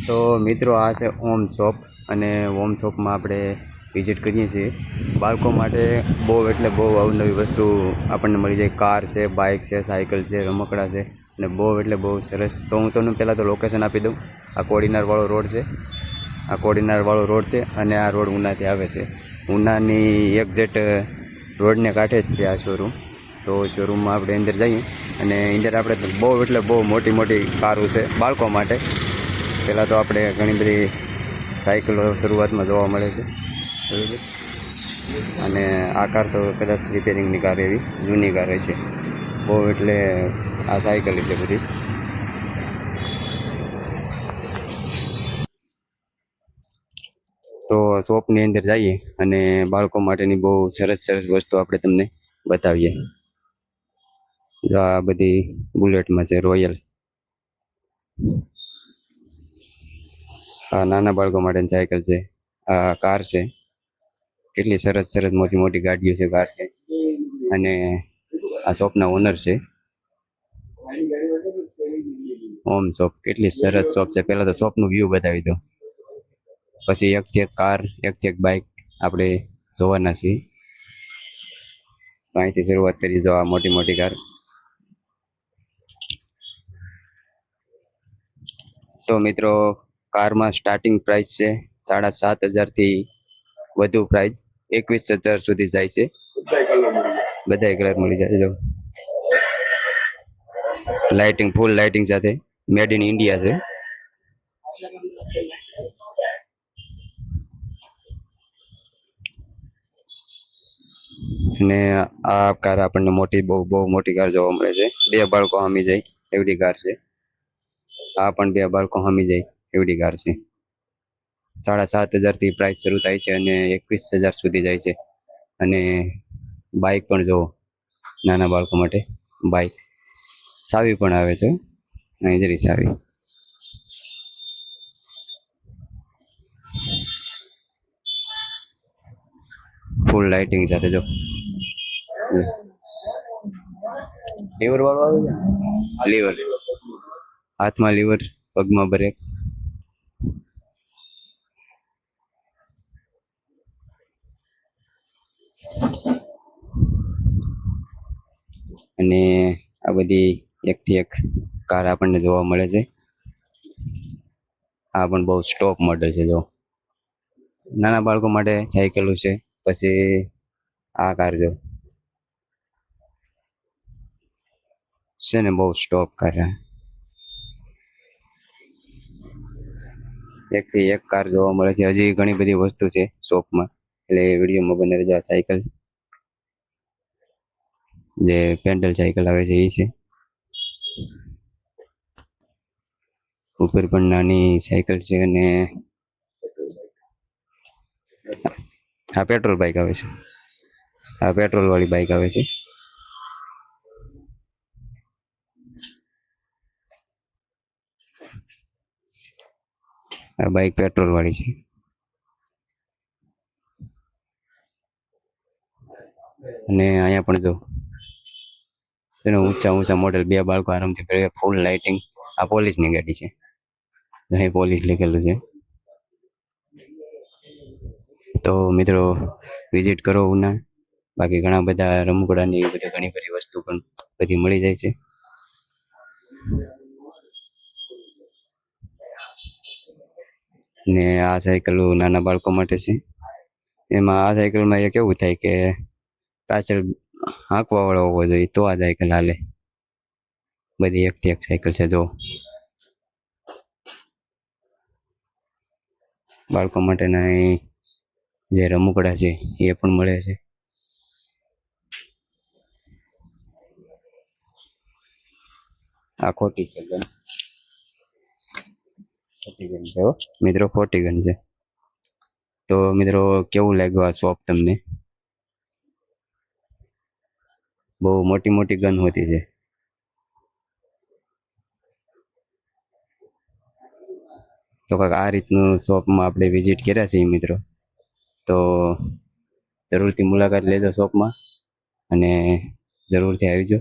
તો મિત્રો આ છે ઓમ શોપ અને ઓમ શોપમાં આપણે વિઝિટ કરીએ છીએ. બાળકો માટે બહુ એટલે બહુ અવનવી વસ્તુ આપણને મળી જાય. કાર છે, બાઇક છે, સાયકલ છે, રમકડા છે અને બહુ એટલે બહુ સરસ. તો હું તમને પહેલાં તો લોકેશન આપી દઉં. આ કોડીનારવાળો રોડ છે, આ કોડીનારવાળો રોડ છે અને આ રોડ ઉનાથી આવે છે. ઉનાની એક્ઝેક્ટ રોડને કાંઠે જ છે આ શોરૂમ. તો શોરૂમમાં આપણે અંદર જઈએ અને અંદર આપણે બહુ એટલે બહુ મોટી મોટી કારો છે બાળકો માટે. પહેલાં તો આપણે ઘણી બધી સાયકલો શરૂઆતમાં જોવા મળે છે, બરાબર. અને આ કાર તો કદાચ રિપેરિંગની કાર, એવી જૂની કાર છે બહુ. એટલે આ સાયકલ છે બધી. તો શોપની અંદર જઈએ અને બાળકો માટેની બહુ સરસ સરસ વસ્તુ આપણે તમને બતાવીએ. જો આ બધી બુલેટમાં છે, રોયલ. આ નાના બાળકો માટેની સાયકલ છે, આ કાર છે. કેટલી સરસ સરસ મોટી મોટી ગાડીઓ છે, કાર છે. અને આ શોપના ઓનર છે, ઓમ શોપ. કેટલી સરસ શોપ છે. પહેલાં તો શોપનું વ્યૂ બતાવી દો, પછી એકથી એક કાર, એકથી એક બાઇક આપણે જોવાના છીએ. અહીંથી શરૂઆત કરી. જો આ મોટી મોટી કાર. તો મિત્રો, કારમાં સ્ટાર્ટિંગ પ્રાઇસ છે 7,500થી વધુ પ્રાઇસ 21,000 સુધી જાય છે. બધા કલર મળી જાય. જો લાઇટિંગ, ફૂલ લાઇટિંગ સાથે, મેડ ઇન ઇન્ડિયા છે. અને આ કાર આપણને મોટી, બહુ બહુ મોટી કાર જોવા મળે છે. બે બાળકો હામી જાય એવડી કાર છે. આ પણ બે બાળકો હામી જાય એવડી કાર છે. 7,500થી પ્રાઇસ શરૂ થાય છે અને 21,000 સુધી જાય છે. અને બાઇક પણ જો, નાના બાળકો માટે બાઇક. સાવી પણ આવે છે, અહીં જરી સાવી. ફૂલ લાઇટિંગ સાથે. જો લીવર વાળું આવે છે, લીવર. હાથમાં લીવર, પગમાં બ્રેક. અને આ બધી એકથી એક કાર આપણને જોવા મળે છે. આ પણ બહુ સ્ટોપ મોડલ છે. જો નાના બાળકો માટે સાયકલો છે. પછી આ કાર જો છે ને, બહુ સ્ટોપ કાર. એકથી એક કાર જોવા મળે છે. હજી ઘણી બધી વસ્તુ છે શોપમાં, એટલે વિડીયોમાં બનાવી દો. સાયકલ જે પેન્ડલ સાયકલ આવે છે એ છે. ઉપર પણ નાની સાયકલ છે. અને આ પેટ્રોલ બાઇક આવે છે. આ પેટ્રોલ વાળી બાઇક આવે છે. આ બાઇક પેટ્રોલ વાળી છે. અને અહીંયા પણ જો તેનો ઊંચા ઊંચા મોડેલ, બે બાળકો આરામથી કરે. ફૂલ લાઇટિંગ. આ પોલીસની ગાડી છે, અહીં પોલીસ લખેલું છે. તો મિત્રો, વિઝિટ કરો ઉના. બાકી ઘણા બધા રમકડાની એવી બધી ઘણી બધી વસ્તુ પણ બધી મળી જાય છે. ને આ સાયકલો નાના બાળકો માટે છે. એમાં આ સાયકલમાં એ કેવું થાય કે પાછળ હાંકવા વાળો હોવો જોઈએ, તો આ સાયકલ હાલે. બધી એકથી એક સાયકલ છે. જો બાળકો માટેના જે રમકડા છે એ પણ મળે છે. આ ખોટી છે ગન, ખોટી ગન છે મિત્રો, ખોટી ગન છે. તો મિત્રો, કેવું લાગ્યું આ શોપ તમને? બહુ મોટી મોટી ગન હોતી છે. તો કાંઈક આ રીતનું શોપમાં આપણે વિઝિટ કર્યા છીએ મિત્રો. તો જરૂરથી મુલાકાત લેજો શોપમાં અને જરૂરથી આવજો.